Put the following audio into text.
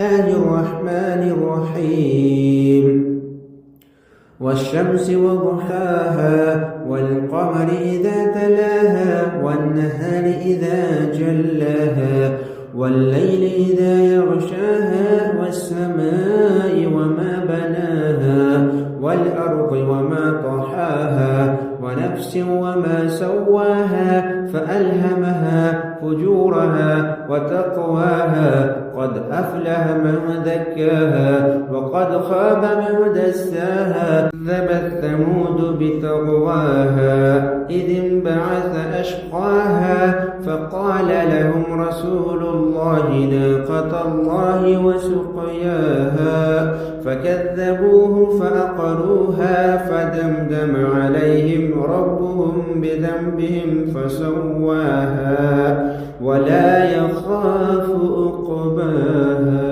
الله الرحمن الرحيم والشمس وضحاها والقمر إذا تلاها والنهار إذا جلاها والليل إذا يغشاها والسماء وما بناها والأرض وما طحاها ونفس وما سواها فألهمها فجورها وتقواها قد أفلح من زكاها وقد خاب من دساها كذبت ثمود بطغواها إذ انبعث أشقاها فقال لهم رسول الله ناقة الله وسقياها فكذبوه فعقروها فدمدم عليهم ربهم بذنبهم فسواها ولا يخاف عقباها.